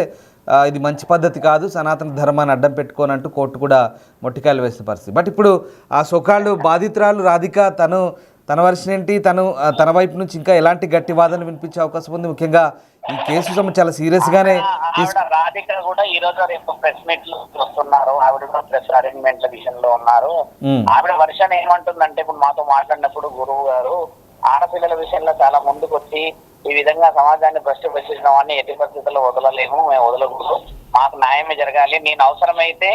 [SPEAKER 1] ఇది మంచి పద్ధతి కాదు, సనాతన ధర్మాన్ని అడ్డం పెట్టుకోనంటూ కోర్టు కూడా మొట్టికాయలు వేసిన పరిస్థితి. బట్ ఇప్పుడు ఆ సోకాళ్ళు బాధితురాలు రాధిక తన వర్షన్ ఏంటి, తన వైపు నుంచి ఇంకా ఎలాంటి గట్టి వాదనలు వినిపించే అవకాశం ఉంది? ముఖ్యంగా ఈ కేసు చాలా సీరియస్ గానే
[SPEAKER 3] రాధిక కూడా ఈ రోజు రేపు ప్రెస్ మీట్ లో వస్తున్నారు. ఆవిడ కూడా ప్రెస్ అరేంజ్మెంట్ల విషయంలో ఉన్నారు. ఆవిడ వర్షన్ ఏమంటుందంటే ఇప్పుడు మాతో మాట్లాడినప్పుడు గురువు గారు ఆడపిల్లల విషయంలో చాలా ముందుకు వచ్చి ఈ విధంగా సమాజాన్ని భ్రష్టు పట్టించిన వాడిని ఎట్టి పరిస్థితుల్లో వదలలేము, మేము వదలకూడదు, మాకు న్యాయమే జరగాలి, నేను అవసరమైతే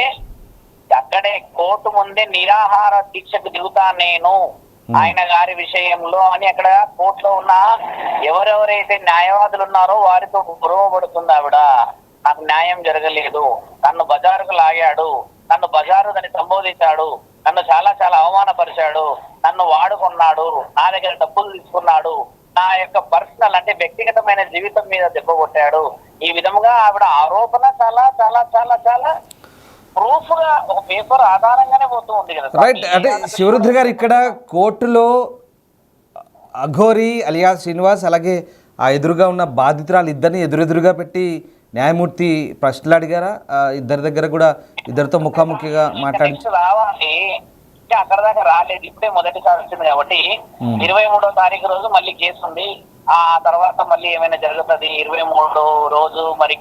[SPEAKER 3] అక్కడే కోర్టు ముందే నిరాహార దీక్షకు దిగుతా నేను ఆయన గారి విషయంలో అని అక్కడ కోర్టులో ఉన్న ఎవరెవరైతే న్యాయవాదులు ఉన్నారో వారితో గొడవపడుతుంది ఆవిడ. నాకు న్యాయం జరగలేదు, నన్ను బజారుకు లాగాడు, నన్ను బజారు అని సంబోధించాడు, నన్ను చాలా చాలా అవమానపరిచాడు, నన్ను వాడుకున్నాడు, నా దగ్గర డబ్బులు తీసుకున్నాడు, నా యొక్క పర్సనల్ అంటే వ్యక్తిగతమైన జీవితం మీద దెబ్బ కొట్టాడు. ఈ విధంగా ఆవిడ ఆరోపణ చాలా చాలా చాలా చాలా ప్రూఫ్ గా ఒక పేపర్ ఆధారంగానే పోతూ ఉంది కదా.
[SPEAKER 1] రైట్. అంటే శివరుద్ర గారు ఇక్కడ కోర్టులో అఘోరి అలియాస్ శ్రీనివాస్ అలాగే ఆ ఎదురుగా ఉన్న బాధితురాలు ఇద్దరిని ఎదురెదురుగా పెట్టి న్యాయమూర్తి ప్రశ్నలు అడిగారా? ఇద్దరి దగ్గర కూడా ఇద్దరితో ముఖాముఖిగా మాట్లాడి
[SPEAKER 3] రావాలి. అక్కడ దాకా రాలేదు, ఇప్పుడే మొదటిసారి వచ్చింది కాబట్టి 23వ తారీఖు రోజు మళ్ళీ కేసు ఉంది. ఆ తర్వాత మళ్ళీ ఏమైనా జరుగుతుంది 23వ రోజు. మరి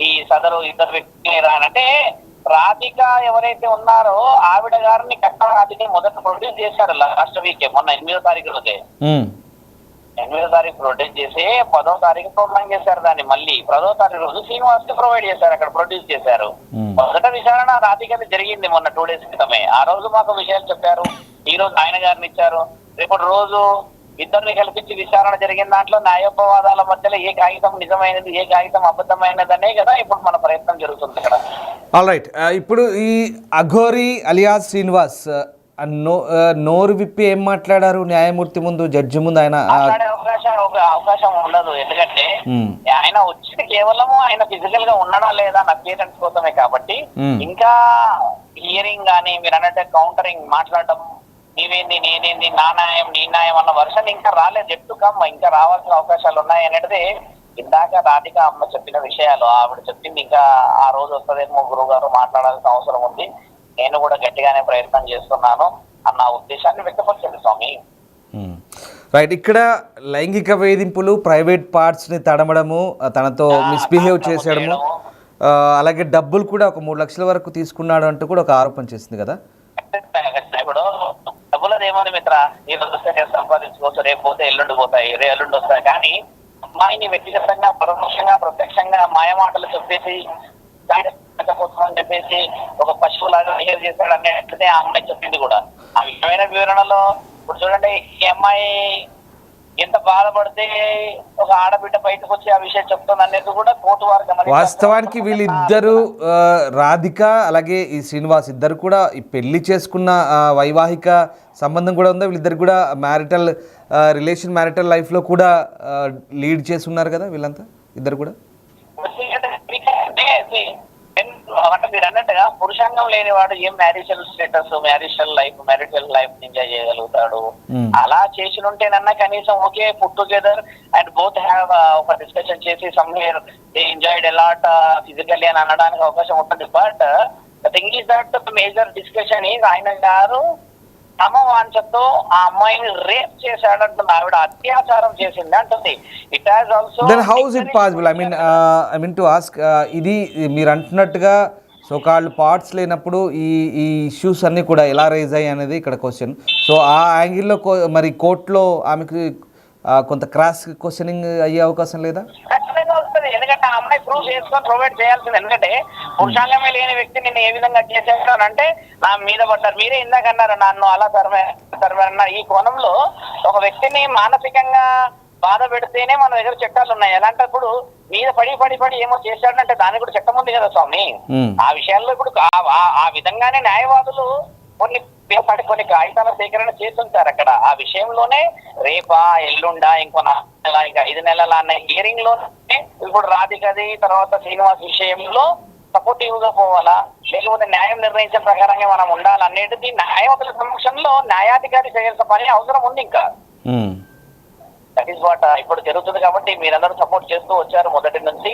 [SPEAKER 3] ఈ సదరు ఇద్దరు వ్యక్తులు రానంటే రాధిక ఎవరైతే ఉన్నారో ఆవిడ గారిని కట్ట రాధిక మొదట ప్రొడ్యూస్ చేశారు లాస్ట్ వీక్, మొన్న 8వ తారీఖు రోజే. 8వ తారీఖు ప్రొడ్యూస్ చేసి 10వ తారీఖు ప్రోగ్రామ్ చేశారు. దాన్ని మళ్ళీ 10వ తారీఖు రోజు శ్రీనివాస్ కి ప్రొవైడ్ చేశారు, అక్కడ ప్రొడ్యూస్ చేశారు. మొదట విచారణ రాధికది జరిగింది మొన్న 2 days క్రితమే. ఆ రోజు మాకు విషయాలు చెప్పారు, ఈ రోజు ఆయన గారిని ఇచ్చారు. రేపటి రోజు ఇద్దరిని కల్పించి విచారణ జరిగిన దాంట్లో న్యాయోపవాదాల మధ్యలో ఏ కాగితం నిజమైనది, ఏ కాగితం అబద్ధమైనది అనే కదా ఇప్పుడు మన ప్రయత్నం జరుగుతుంది ఇక్కడ.
[SPEAKER 1] ఆల్ రైట్, ఇప్పుడు ఈ అఘోరి అలియాస్ శ్రీనివాస్ నోరు విప్పి ఏం మాట్లాడారు న్యాయమూర్తి ముందు, జడ్జి ముందు? ఆయన
[SPEAKER 3] మాట్లాడే అవకాశం ఉండదు, ఎందుకంటే ఆయన వచ్చింది కేవలం ఆయన ఫిజికల్ గా ఉన్నాడా లేదా నా పేరెంట్స్ కోసమే కాబట్టి ఇంకా హియరింగ్ గానీ మీరు అన్నట్టు కౌంటరింగ్ మాట్లాడడం, నీవేంది నేనేంది, నా న్యాయం నీ న్యాయం అన్న వర్షన్ ఇంకా రాలేదు. ఎట్టుకమ్మ ఇంకా రావాల్సిన అవకాశాలు ఉన్నాయి అనేది ఇందాక రాధిక అమ్మ చెప్పిన విషయాలు. ఆవిడ చెప్పింది ఇంకా ఆ రోజు వస్తుందేమో గురువు గారు మాట్లాడాల్సిన అవసరం ఉంది, నేను కూడా గట్టిగానే ప్రయత్నం చేస్తున్నాను అన్న ఉద్దేశాన్ని వ్యక్తపరిచింది స్వామి.
[SPEAKER 1] రైట్, ఇక్కడ లైంగిక వేధింపులు, ప్రైవేట్ పార్ట్స్ని తడమడము, తనతో మిస్బిహేవ్ చేసేయడము, అలాగే డబ్బులు కూడా ఒక 3 లక్షల వరకు తీసుకున్నాడు అంటూ కూడా ఒక ఆరోపణ చేసింది కదా.
[SPEAKER 3] ఇప్పుడు డబ్బులది ఏమని మిత్ర, ఈ రోజు వస్తే నేను సంపాదించుకోవచ్చు, రేపు పోతే ఎల్లుండి పోతాయి, ఎల్లుండి వస్తాయి. కానీ అమ్మాయిని వ్యక్తిగతంగా పరోక్షంగా ప్రత్యక్షంగా మాయమాటలు చెప్పేసి అని చెప్పేసి ఒక పశువులాగా బిహేవ్ చేశాడు అన్నట్లయితే ఆ అమ్మాయి చెప్పింది కూడా. ఆ విధమైన వివరణలో ఇప్పుడు చూడండి, ఈ అమ్మాయి ఎంత బాధపడితే ఒక ఆడబిడ్డ బయటకు వచ్చి ఆ విషయం చెప్తుంది అనేది కూడా కోర్టు వారు గమనించారు.
[SPEAKER 1] వాస్తవానికి వీళ్ళిద్దరు రాధిక అలాగే ఈ శ్రీనివాస్ ఇద్దరు కూడా ఈ పెళ్లి చేసుకున్న వైవాహిక సంబంధం కూడా ఉందా? వీళ్ళిద్దరు కూడా మ్యారిటల్ రిలేషన్, మ్యారిటల్ లైఫ్లో కూడా లీడ్ చేసి ఉన్నారు కదా వీళ్ళంతా ఇద్దరు కూడా.
[SPEAKER 3] అంటే మీరు అన్నట్టుగా పురుషాంగం లేనివాడు ఏం marital status, marital life enjoy చేయగలుగుతాడు? అలా చేసి ఉంటేనన్నా కనీసం okay put together and both have ఒక డిస్కషన్ చేసి somewhere they enjoyed a lot physically అని అనడానికి అవకాశం ఉంటుంది. But the thing is that major discussion is ఆయన గారు సమవాంఛతో ఆ అమ్మాయిని రేప్ చేశాడంటుంది, ఆవిడ అత్యాచారం చేసింది అంటుంది. It has also
[SPEAKER 1] then how is it possible? I mean to ask, ఇది మీరు అంటున్నట్టుగా సోకాల్డ్ పార్ట్స్ లేనప్పుడు ఈ ఇష్యూస్ అన్నీ కూడా ఎలా రైజ్ అయ్యాయి అనేది ఇక్కడ క్వశ్చన్. సో ఆ యాంగిల్లో మరి కోర్టులో ఆమెకు కొంత క్రాస్ క్వశ్చనింగ్ అయ్యే అవకాశం లేదా?
[SPEAKER 3] వస్తుంది, ఎందుకంటే ఆ అమ్మాయి ప్రూఫ్ చేసుకొని ప్రొవైడ్ చేయాల్సింది. ఎందుకంటే పురుషాంగమే లేని వ్యక్తి నిన్ను ఏ విధంగా చేశాడు అని అంటే నా మీద పడ్డారు. మీరే ఇందాక అన్నారు నన్ను అలా తరమన్నారు. ఈ కోణంలో ఒక వ్యక్తిని మానసికంగా బాధ పెడితేనే మన దగ్గర చట్టాలు ఉన్నాయి. ఎలాంటప్పుడు మీద పడి ఏమో చేశాడంటే దానికి కూడా చట్టం ఉంది కదా స్వామి. ఆ విషయాల్లో ఇప్పుడు ఆ విధంగానే న్యాయవాదులు కొన్ని కాగితాల సేకరణ చేస్తుంటారు అక్కడ. ఆ విషయంలోనే రేపా ఎల్లుండా ఇంకో 5 నెలల అన్న హియరింగ్ లోనే ఇప్పుడు రాధికది తర్వాత శ్రీనివాస్ విషయంలో సపోర్టివ్ గా పోవాలా లేకపోతే న్యాయం నిర్ణయించిన ప్రకారంగా మనం ఉండాలనేది న్యాయవాదుల సమక్షంలో న్యాయాధికారి చేయాల్సిన పని అవసరం ఉంది. ఇంకా దట్ ఈస్ వాట్ ఇప్పుడు జరుగుతుంది. కాబట్టి మీరందరూ సపోర్ట్ చేస్తూ వచ్చారు మొదటి నుంచి.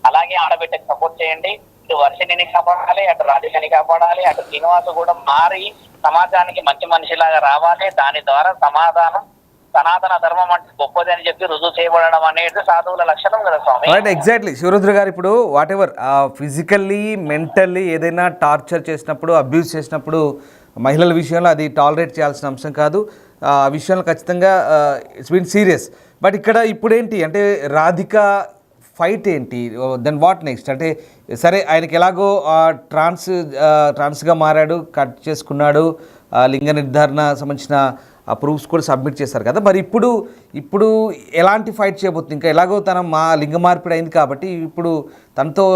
[SPEAKER 3] అలాగే ఆడబిడ్డకి సపోర్ట్ చేయండి. ఇటు వర్షిణిని కాపాడాలి, అటు రాధికని కాపాడాలి, అటు శ్రీనివాస్ కూడా మారి సమాజానికి మంచి మనిషిలాగా రావాలి. దాని ద్వారా సమాధానం సనాతన ధర్మం అంటే గొప్పది అని చెప్పి రుజువు చేయబడడం అనేది సాధువుల లక్షణం కదా స్వామి.
[SPEAKER 1] Right, exactly. శివరుద్ర గారు ఇప్పుడు వాట్ ఎవర్ ఫిజికల్లీ మెంటల్లీ ఏదైనా టార్చర్ చేసినప్పుడు, అబ్యూస్ చేసినప్పుడు మహిళల విషయంలో అది టాలరేట్ చేయాల్సిన అంశం కాదు. ఆ విషయంలో ఖచ్చితంగా ఇట్స్ బీన్ సీరియస్. బట్ ఇక్కడ ఇప్పుడేంటి అంటే రాధిక ఫైట్ ఏంటి? Then what next? అంటే సరే ఆయనకి ఎలాగో ట్రాన్స్గా మారాడు, కట్ చేసుకున్నాడు, లింగ నిర్ధారణ సంబంధించిన ప్రూఫ్స్ కూడా సబ్మిట్ చేశారు కదా. మరి ఇప్పుడు ఎలాంటి ఫైట్ చేయబోతుంది? ఇంకా ఎలాగో మా లింగ మార్పిడి అయింది కాబట్టి ఇప్పుడు తనతో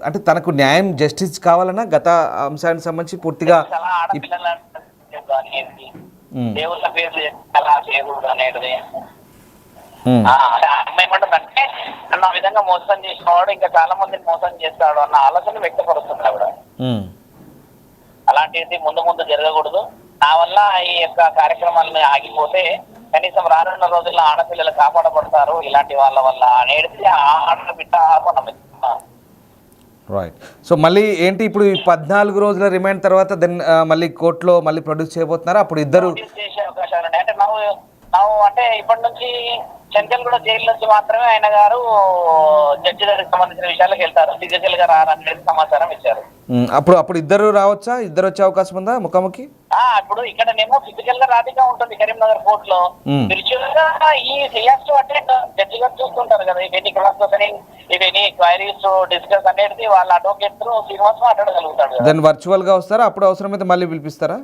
[SPEAKER 1] అంటే తనకు న్యాయం జస్టిస్ కావాలన్నా గత అంశానికి సంబంధించి పూర్తిగా
[SPEAKER 3] దేవుళ్ళ పేర్లు ఎలా చేయకూడదు అనేది ఏమంటుందంటే నన్ను ఆ విధంగా మోసం చేసినవాడు ఇంకా చాలా మందిని మోసం చేస్తాడు అన్న ఆలోచన వ్యక్తపరుస్తుంది ఆవిడ. అలాంటిది ముందు జరగకూడదు. నా వల్ల ఈ యొక్క కార్యక్రమాలను ఆగిపోతే కనీసం రానున్న రోజుల్లో ఆడపిల్లలు కాపాడబడతారు ఇలాంటి వాళ్ళ వల్ల అనేది ఆడబిడ్డ ఆపడం.
[SPEAKER 1] రైట్. సో మళ్ళీ ఏంటి ఇప్పుడు 14 రోజుల రిమాండ్ తర్వాత దెన్ మళ్ళీ కోర్టులో మళ్ళీ ప్రొడ్యూస్ చేయబోతున్నారా? అప్పుడు ఇద్దరు
[SPEAKER 3] చేసే అవకాశాలు ఉన్నాయి. అంటే అంటే ఇప్పటి నుంచి చెంచల్గూడ జైలు నుంచి మాత్రమే ఆయన గారు జడ్జి గారికి సంబంధించిన విషయాలకు వెళ్తారు, ఫిజికల్ గా రారనేది సమాచారం ఇచ్చారు.
[SPEAKER 1] అప్పుడు ఇద్దరు రావచ్చా? ఇద్దరు వచ్చే అవకాశం ఉందా ముఖాముఖి?
[SPEAKER 3] ఇప్పుడు ఇక్కడనేమో ఫిజికల్ గా రాధిక ఉంటుంది కరీంనగర్ కోర్ట్ లో, విర్చువల్ గా ఈ సియాస్ అటెండ్ జడ్జి గారు చూస్తుంటారు కదా. If any if any queries discuss అనేది వాళ్ళ అడ్వకేట్ శ్రీనివాస్ మాట్లాడగలుగుతాడు.
[SPEAKER 1] దెన్ వర్చువల్ గా వస్తారా? అప్పుడు అవసరమైతే మళ్ళీ పిలిపిస్తారా?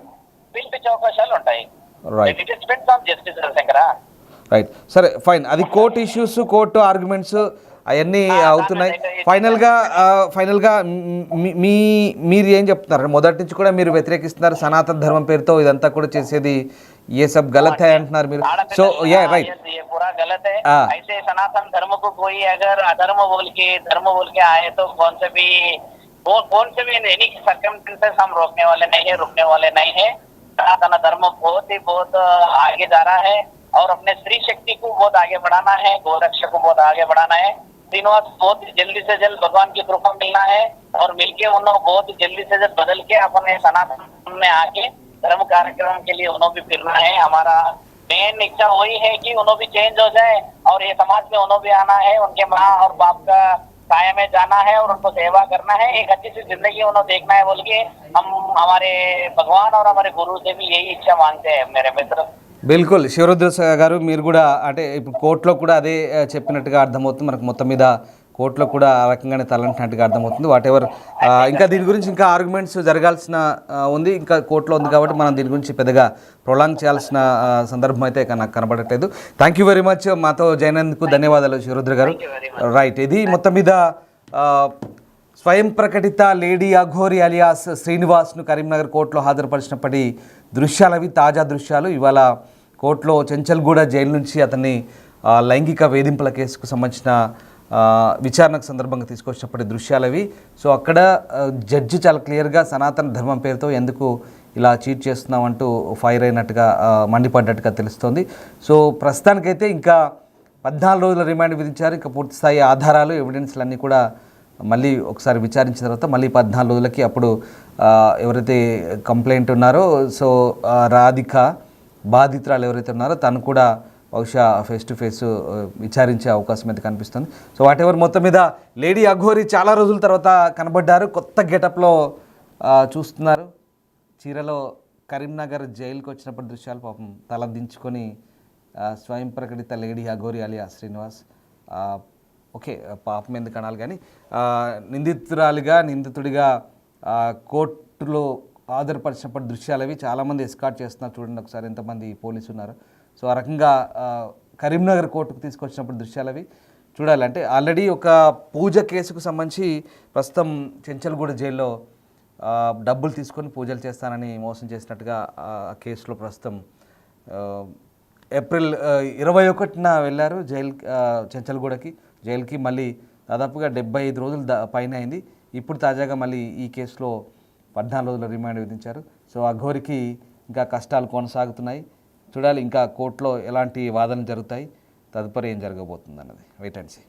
[SPEAKER 3] పిలిపించే అవకాశాలు ఉంటాయి.
[SPEAKER 1] Right,
[SPEAKER 3] it depends on justice Shankara.
[SPEAKER 1] Right, సరే ఫైన్. అది కోర్టు ఇష్యూస్, కోర్టు ఆర్గ్యుమెంట్స్ అవన్నీ అవుతున్నాయి. ఫైనల్గా మీరు ఏం చెప్తున్నారు? మొదటి నుంచి కూడా మీరు వ్యతిరేకిస్తున్నారు సనాతన ధర్మం పేరుతో ఇదంతా కూడా చేసేది. ఏ సబ్ గలత్ హై అంటున్నారు మీరు. సో యా రైట్,
[SPEAKER 3] पूरा गलत है. ऐसे सनातन धर्म को कोई अगर अधर्म बोल के आए तो कौन से भी एनी सर्कमस्टेंसेस हम रुकने वाले नहीं है. सनातन धर्म बहुत आगे जा रहा है और अपने स्त्री शक्ति को बहुत आगे बढ़ाना है, गोरक्षा को बहुत आगे बढ़ाना है. श्रीनिवास बहुत जल्दी से जल्द भगवान की कृपा मिलना है और मिलके उन्होंने बहुत जल्दी से जल्द बदल के अपने सनातन में आके धर्म कार्यक्रम के लिए उन्होंने भी फिरना है. हमारा मेन इच्छा वही है कि उन्होंने भी चेंज हो जाए और ये समाज में उन्होंने भी आना है, उनके माँ और बाप का साया में जाना है और उनको सेवा करना है, एक अच्छी सी जिंदगी उन्होंने देखना है बोल के हम हमारे भगवान और हमारे गुरु से भी यही इच्छा मांगते हैं मेरे मित्र.
[SPEAKER 1] బిల్కుల్ శివరుద్ర గారు, మీరు కూడా అంటే ఇప్పుడు కోర్టులో కూడా అదే చెప్పినట్టుగా అర్థమవుతుంది మనకు. మొత్తం మీద కోర్టులో కూడా ఆ రకంగానే తలంటున్నట్టుగా అర్థమవుతుంది. వాట్ ఎవర్, ఇంకా దీని గురించి ఇంకా ఆర్గ్యుమెంట్స్ జరగాల్సిన ఉంది, ఇంకా కోర్టులో ఉంది కాబట్టి మనం దీని గురించి పెద్దగా ప్రొలాంగ్ చేయాల్సిన సందర్భం అయితే నాకు కనబడట్లేదు. థ్యాంక్ యూ వెరీ మచ్, మాతో జైనందుకు ధన్యవాదాలు శివరుద్ర గారు. రైట్, ఇది మొత్తం మీద స్వయం ప్రకటిత లేడీ అఘోరి అలియాస్ శ్రీనివాస్ను కరీంనగర్ కోర్టులో హాజరుపరిచినప్పటి దృశ్యాలవి, తాజా దృశ్యాలు. ఇవాళ కోర్టులో చెంచల్గూడ జైలు నుంచి అతన్ని లైంగిక వేధింపుల కేసుకు సంబంధించిన విచారణకు సందర్భంగా తీసుకొచ్చినప్పటి దృశ్యాలవి. సో అక్కడ జడ్జి చాలా క్లియర్గా సనాతన ధర్మం పేరుతో ఎందుకు ఇలా చీట్ చేస్తున్నామంటూ ఫైర్ అయినట్టుగా మండిపడ్డట్టుగా తెలుస్తోంది. సో ప్రస్తుతానికైతే ఇంకా 14 రోజుల రిమాండ్ విధించారు. ఇంకా పూర్తిస్థాయి ఆధారాలు, ఎవిడెన్స్లన్నీ కూడా మళ్ళీ ఒకసారి విచారించిన తర్వాత మళ్ళీ 14 రోజులకి అప్పుడు ఎవరైతే కంప్లైంట్ ఉన్నారో, సో రాధిక బాధితురాలు ఎవరైతే ఉన్నారో తను కూడా బహుశా ఫేస్ టు ఫేస్ విచారించే అవకాశం అయితే కనిపిస్తుంది. సో వాట్ ఎవర్, మొత్తం మీద లేడీ అఘోరి చాలా రోజుల తర్వాత కనబడ్డారు. కొత్త గెటప్లో చూస్తున్నారు. చీరలో కరీంనగర్ జైలుకి వచ్చినప్పటి దృశ్యాలు పాపం తలదించుకొని స్వయం ప్రకటిత లేడీ అఘోరి అలియా శ్రీనివాస్, ఓకే పాపం ఎందుకు అనాలి కానీ నిందితుడిగా కోర్టులో హాజరుపరిచినప్పటి దృశ్యాలు అవి చాలామంది ఎస్కార్ట్ చేస్తున్నారు. చూడండి ఒకసారి ఎంతమంది పోలీసు ఉన్నారు. సో ఆ రకంగా కరీంనగర్ కోర్టుకు తీసుకొచ్చినప్పుడు దృశ్యాలు అవి చూడాలి. అంటే ఆల్రెడీ ఒక పూజ కేసుకు సంబంధించి ప్రస్తుతం చెంచల్గూడ జైల్లో డబ్బులు తీసుకొని పూజలు చేస్తానని మోసం చేసినట్టుగా ఆ కేసులో ప్రస్తుతం ఏప్రిల్ 21న వెళ్ళారు చెంచల్గూడకి జైలుకి. మళ్ళీ దాదాపుగా 75 రోజులు పైన అయింది. ఇప్పుడు తాజాగా మళ్ళీ ఈ కేసులో 14 రోజుల రిమాండ్ విధించారు. సో అఘోరికి ఇంకా కష్టాలు కొనసాగుతున్నాయి. చూడాలి ఇంకా కోర్టులో ఎలాంటి వాదనలు జరుగుతాయి, తదుపరి ఏం జరగబోతుంది అన్నది వెయిట్ అండ్ సీ.